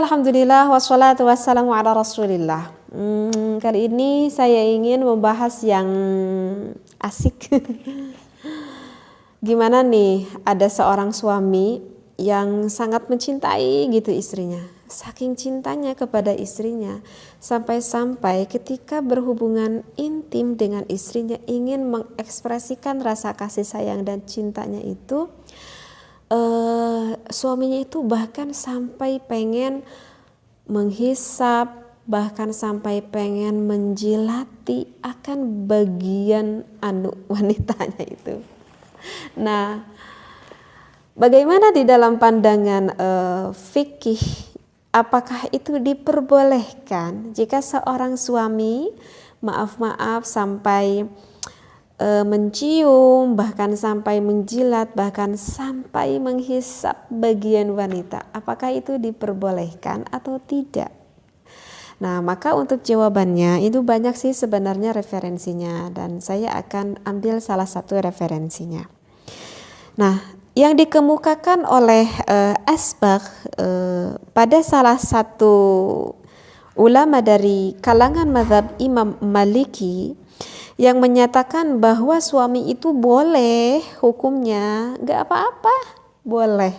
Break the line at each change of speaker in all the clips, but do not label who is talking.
Bismillah, alhamdulillah, wassalatu wassalamu ala rasulillah. Kali ini saya ingin membahas yang asik. Gimana nih, ada seorang suami yang sangat mencintai gitu istrinya. Saking cintanya kepada istrinya, sampai-sampai ketika berhubungan intim dengan istrinya ingin mengekspresikan rasa kasih sayang dan cintanya itu, suaminya itu bahkan sampai pengen menghisap, bahkan sampai pengen menjilati akan bagian wanitanya itu. Nah, bagaimana di dalam pandangan fikih, apakah itu diperbolehkan jika seorang suami maaf sampai mencium, bahkan sampai menjilat, bahkan sampai menghisap bagian wanita? Apakah itu diperbolehkan atau tidak? Nah, maka untuk jawabannya itu banyak sih sebenarnya referensinya, dan saya akan ambil salah satu referensinya. Nah, yang dikemukakan oleh Asbagh pada salah satu ulama dari kalangan mazhab Imam Maliki yang menyatakan bahwa suami itu boleh hukumnya, gak apa-apa, boleh.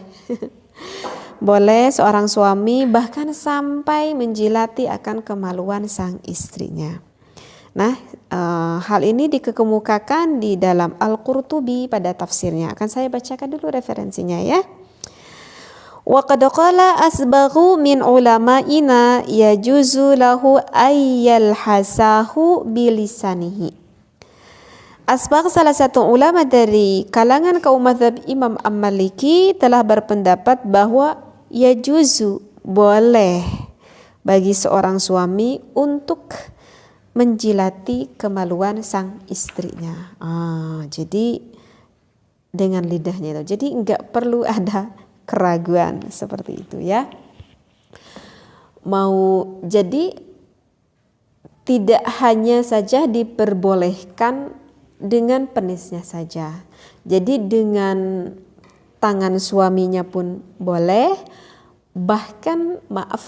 Boleh seorang suami bahkan sampai menjilati akan kemaluan sang istrinya. Nah, hal ini dikemukakan di dalam Al-Qurtubi pada tafsirnya. Akan saya bacakan dulu referensinya ya. Wa qad qala asbaghu min ulama'ina yajuzu lahu ayyal hasahu bilisanihi. Asbagh, salah satu ulama dari kalangan kaum mazhab Imam Maliki, telah berpendapat bahwa yajuzu, boleh bagi seorang suami untuk menjilati kemaluan sang istrinya. Jadi dengan lidahnya itu. Jadi enggak perlu ada keraguan seperti itu ya. Jadi tidak hanya saja diperbolehkan dengan penisnya saja. Jadi dengan tangan suaminya pun boleh, bahkan maaf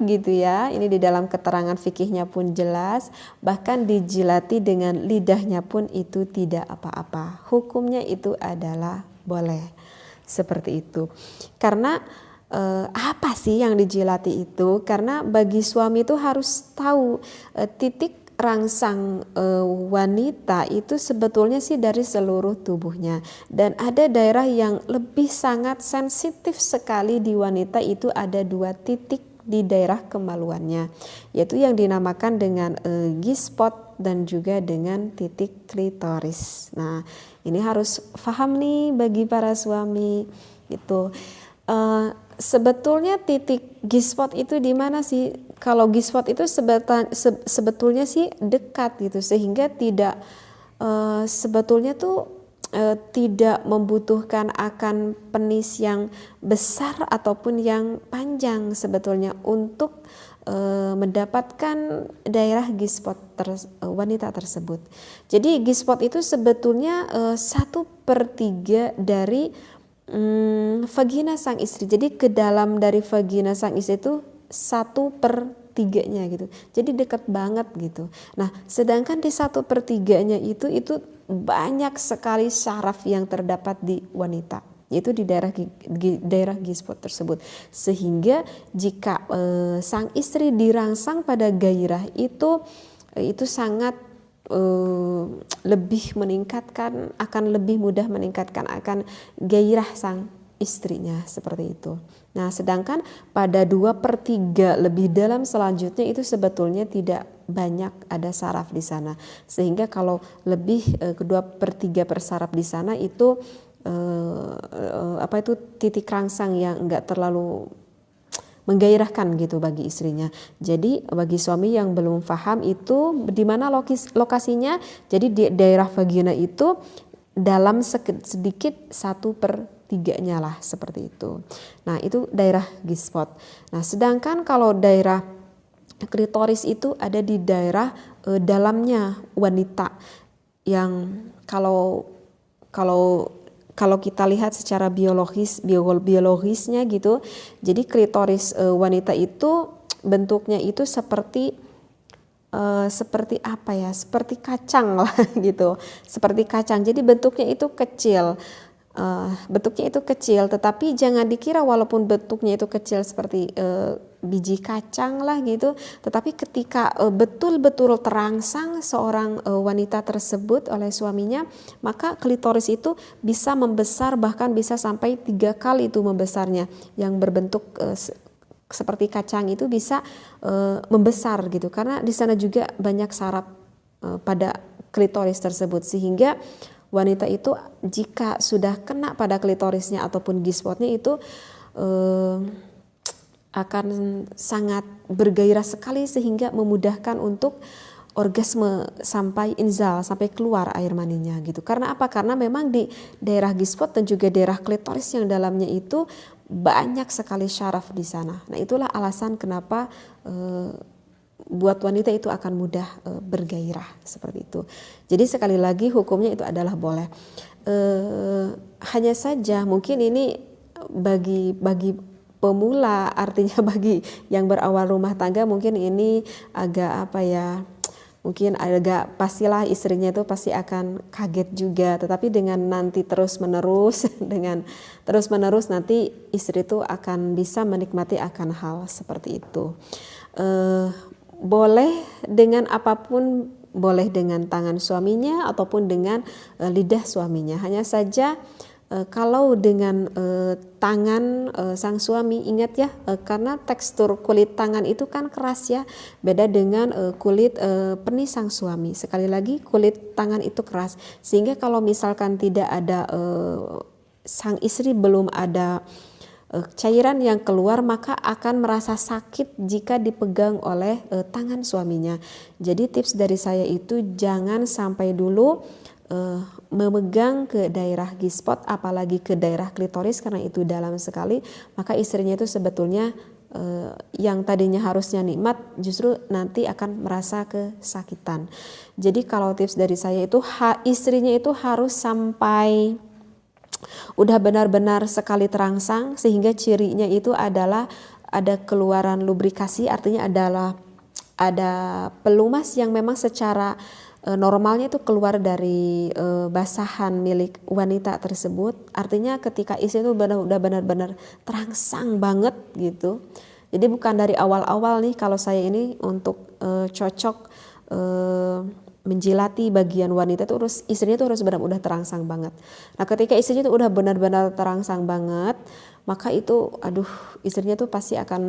gitu ya, ini di dalam keterangan fikihnya pun jelas, bahkan dijilati dengan lidahnya pun itu tidak apa-apa. Hukumnya itu adalah boleh. Seperti itu. Karena apa sih yang dijilati itu? Karena bagi suami itu harus tahu titik rangsang wanita itu sebetulnya sih dari seluruh tubuhnya, dan ada daerah yang lebih sangat sensitif sekali di wanita, itu ada 2 titik di daerah kemaluannya, yaitu yang dinamakan dengan G-spot dan juga dengan titik klitoris. Nah, ini harus paham nih bagi para suami itu. Sebetulnya titik G-spot itu di mana sih? Kalau G-spot itu sebetulnya sih dekat gitu, sehingga tidak sebetulnya tuh tidak membutuhkan akan penis yang besar ataupun yang panjang sebetulnya untuk mendapatkan daerah G-spot wanita tersebut. Jadi G-spot itu sebetulnya 1/3 dari vagina sang istri. Jadi ke dalam dari vagina sang istri itu 1/3-nya gitu. Jadi dekat banget gitu. Nah, sedangkan di 1/3-nya itu banyak sekali syaraf yang terdapat di wanita, yaitu di daerah G-spot tersebut. Sehingga jika sang istri dirangsang pada gairah itu sangat lebih meningkatkan, akan lebih mudah meningkatkan akan gairah sang istrinya, seperti itu. Nah, sedangkan pada 2/3 lebih dalam selanjutnya itu sebetulnya tidak banyak ada saraf di sana, sehingga kalau lebih ke 2/3 persaraf di sana itu titik rangsang yang enggak terlalu menggairahkan gitu bagi istrinya. Jadi bagi suami yang belum paham itu di mana lokasinya, jadi di daerah vagina itu dalam sedikit 1/3-nya lah, seperti itu. Nah, itu daerah G-spot. Nah, sedangkan kalau daerah klitoris itu ada di daerah dalamnya wanita, yang kalau kalau kita lihat secara biologisnya gitu, jadi klitoris wanita itu bentuknya itu seperti apa ya, seperti kacang lah gitu, seperti kacang. Jadi bentuknya itu kecil. Tetapi jangan dikira walaupun bentuknya itu kecil seperti biji kacang lah gitu, tetapi ketika betul-betul terangsang seorang wanita tersebut oleh suaminya, maka klitoris itu bisa membesar, bahkan bisa sampai 3 kali itu membesarnya. Yang berbentuk seperti kacang itu bisa membesar gitu, karena di sana juga banyak saraf pada klitoris tersebut, sehingga wanita itu jika sudah kena pada klitorisnya ataupun G-spotnya itu akan sangat bergairah sekali, sehingga memudahkan untuk orgasme sampai inzal, sampai keluar air maninya gitu. Karena apa? Karena memang di daerah G-spot dan juga daerah klitoris yang dalamnya itu banyak sekali syaraf di sana. Nah, itulah alasan kenapa buat wanita itu akan mudah bergairah seperti itu. Jadi sekali lagi hukumnya itu adalah boleh. Hanya saja mungkin ini bagi pemula, artinya bagi yang berawal rumah tangga, mungkin ini agak mungkin agak, pastilah istrinya itu pasti akan kaget juga. Tetapi dengan nanti terus menerus nanti istri itu akan bisa menikmati akan hal seperti itu. Boleh dengan apapun, boleh dengan tangan suaminya ataupun dengan lidah suaminya. Hanya saja kalau dengan tangan sang suami, ingat ya, karena tekstur kulit tangan itu kan keras ya, beda dengan kulit penis sang suami. Sekali lagi, kulit tangan itu keras, sehingga kalau misalkan tidak ada sang istri belum ada cairan yang keluar, maka akan merasa sakit jika dipegang oleh tangan suaminya. Jadi tips dari saya itu jangan sampai dulu memegang ke daerah G-spot, apalagi ke daerah klitoris, karena itu dalam sekali. Maka istrinya itu sebetulnya yang tadinya harusnya nikmat, justru nanti akan merasa kesakitan. Jadi kalau tips dari saya itu istrinya itu harus sampai udah benar-benar sekali terangsang, sehingga cirinya itu adalah ada keluaran lubrikasi, artinya ada pelumas yang memang secara normalnya itu keluar dari basahan milik wanita tersebut. Artinya ketika istri itu udah benar-benar terangsang banget gitu. Jadi bukan dari awal-awal nih, kalau saya ini untuk cocok menjilati bagian wanita itu istrinya itu harus benar-benar terangsang banget. Nah, ketika istrinya itu udah benar-benar terangsang banget, maka itu istrinya itu pasti akan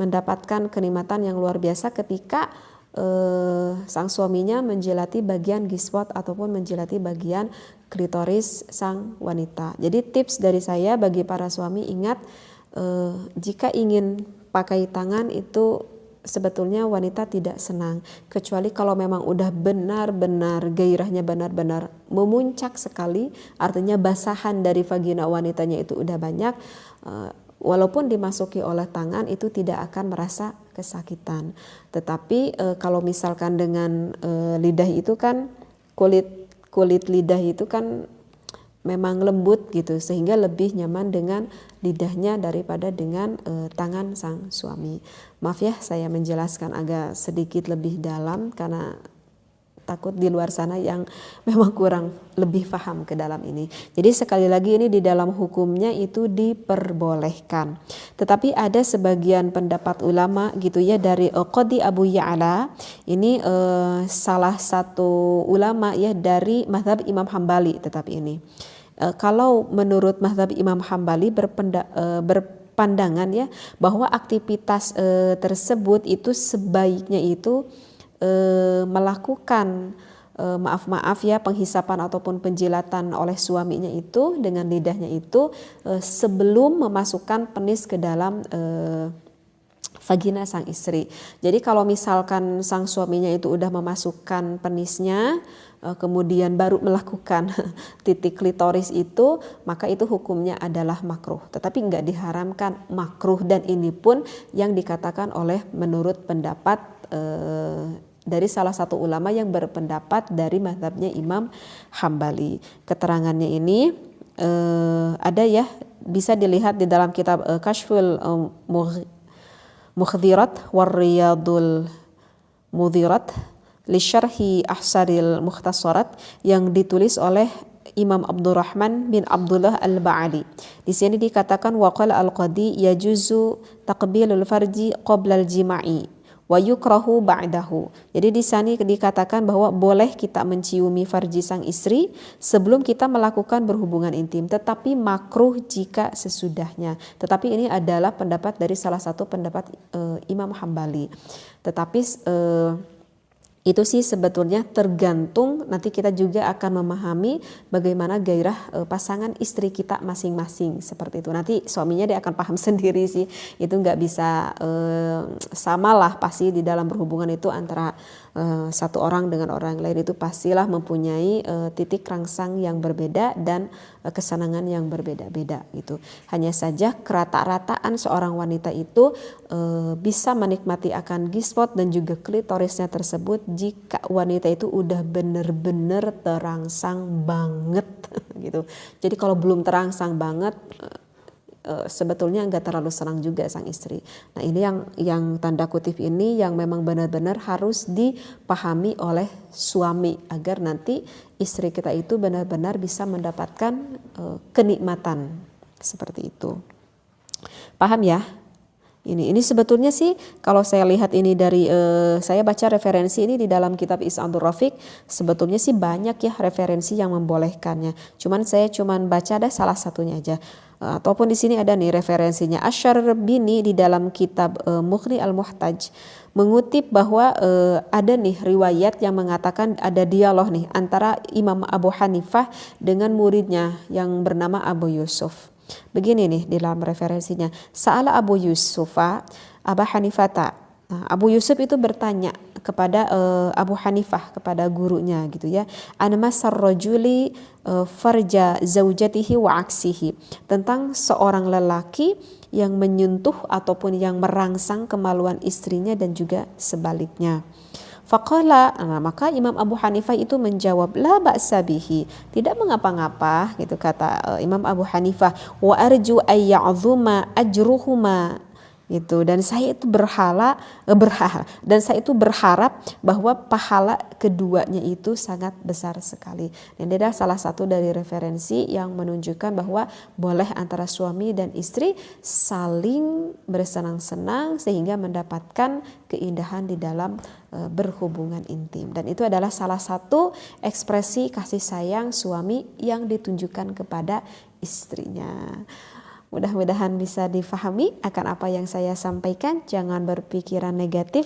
mendapatkan kenikmatan yang luar biasa ketika sang suaminya menjilati bagian G-spot ataupun menjilati bagian klitoris sang wanita. Jadi tips dari saya bagi para suami, ingat jika ingin pakai tangan itu sebetulnya wanita tidak senang, kecuali kalau memang udah benar-benar gairahnya benar-benar memuncak sekali, artinya basahan dari vagina wanitanya itu udah banyak, walaupun dimasuki oleh tangan itu tidak akan merasa kesakitan. Tetapi kalau misalkan dengan lidah itu kan kulit lidah itu kan memang lembut gitu, sehingga lebih nyaman dengan lidahnya daripada dengan tangan sang suami. Maaf ya, saya menjelaskan agak sedikit lebih dalam karena takut di luar sana yang memang kurang lebih paham ke dalam ini. Jadi sekali lagi ini di dalam hukumnya itu diperbolehkan. Tetapi ada sebagian pendapat ulama gitu ya, dari Qadi Abu Ya'la, ini salah satu ulama ya dari mazhab Imam Hambali. Tetapi ini kalau menurut mazhab Imam Hambali berpandangan ya bahwa aktivitas tersebut itu sebaiknya itu melakukan maaf ya penghisapan ataupun penjilatan oleh suaminya itu dengan lidahnya itu sebelum memasukkan penis ke dalam vagina sang istri. Jadi kalau misalkan sang suaminya itu udah memasukkan penisnya kemudian baru melakukan titik klitoris itu, maka itu hukumnya adalah makruh. Tetapi enggak diharamkan, makruh, dan ini pun yang dikatakan oleh menurut pendapat dari salah satu ulama yang berpendapat dari mazhabnya Imam Hambali. Keterangannya ini ada ya, bisa dilihat di dalam kitab Kashful Mukhdhirat Warriyadul Mudhirat li Syarhi Ahsaril Mukhtasarat yang ditulis oleh Imam Abdurrahman bin Abdullah Al-Ba'ali. Di sini dikatakan waqala al-qadi yajuzu taqbilul farji qabla al-jima'i wa yukrahu ba'dahu. Jadi di sini dikatakan bahwa boleh kita menciumi farji sang istri sebelum kita melakukan berhubungan intim, tetapi makruh jika sesudahnya. Tetapi ini adalah pendapat dari salah satu pendapat Imam Hambali. Tetapi itu sih sebetulnya tergantung, nanti kita juga akan memahami bagaimana gairah pasangan istri kita masing-masing seperti itu. Nanti suaminya dia akan paham sendiri sih, itu nggak bisa samalah pasti di dalam berhubungan itu antara satu orang dengan orang lain, itu pastilah mempunyai titik rangsang yang berbeda dan kesenangan yang berbeda-beda gitu. Hanya saja kerata-rataan seorang wanita itu bisa menikmati akan G-spot dan juga klitorisnya tersebut jika wanita itu udah bener-bener terangsang banget gitu. Jadi kalau belum terangsang banget sebetulnya nggak terlalu senang juga sang istri. Nah ini yang tanda kutip ini yang memang benar-benar harus dipahami oleh suami agar nanti istri kita itu benar-benar bisa mendapatkan kenikmatan seperti itu. Paham ya? Ini sebetulnya sih kalau saya lihat ini dari saya baca referensi ini di dalam kitab Is'adur Rafiq, sebetulnya sih banyak ya referensi yang membolehkannya. Saya baca ada salah satunya aja. Ataupun di sini ada nih referensinya Asy-Syarbini di dalam kitab Mughni Al-Muhtaj mengutip bahwa ada nih riwayat yang mengatakan ada dialog nih antara Imam Abu Hanifah dengan muridnya yang bernama Abu Yusuf. Begini nih di dalam referensinya, Sa'ala Abu Yusufa Abu Hanifata. Nah, Abu Yusuf itu bertanya kepada Abu Hanifah, kepada gurunya gitu ya, anmasar rajuli farja zaujatihi wa aksihi, tentang seorang lelaki yang menyentuh ataupun yang merangsang kemaluan istrinya dan juga sebaliknya. Faqala, maka Imam Abu Hanifah itu menjawab, la ba'sa bihi, tidak mengapa-ngapa gitu kata Imam Abu Hanifah, wa arju ay ya'zuma ajruhuma gitu, dan saya itu berharap bahwa pahala keduanya itu sangat besar sekali. Dan ini adalah salah satu dari referensi yang menunjukkan bahwa boleh antara suami dan istri saling bersenang-senang sehingga mendapatkan keindahan di dalam berhubungan intim. Dan itu adalah salah satu ekspresi kasih sayang suami yang ditunjukkan kepada istrinya. Mudah-mudahan bisa difahami akan apa yang saya sampaikan. Jangan berpikiran negatif.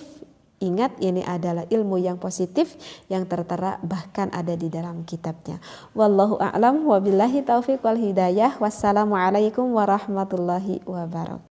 Ingat, ini adalah ilmu yang positif yang tertera bahkan ada di dalam kitabnya. Wallahu a'lam wa billahi taufiq wal hidayah. Wassalamualaikum warahmatullahi wabarakatuh.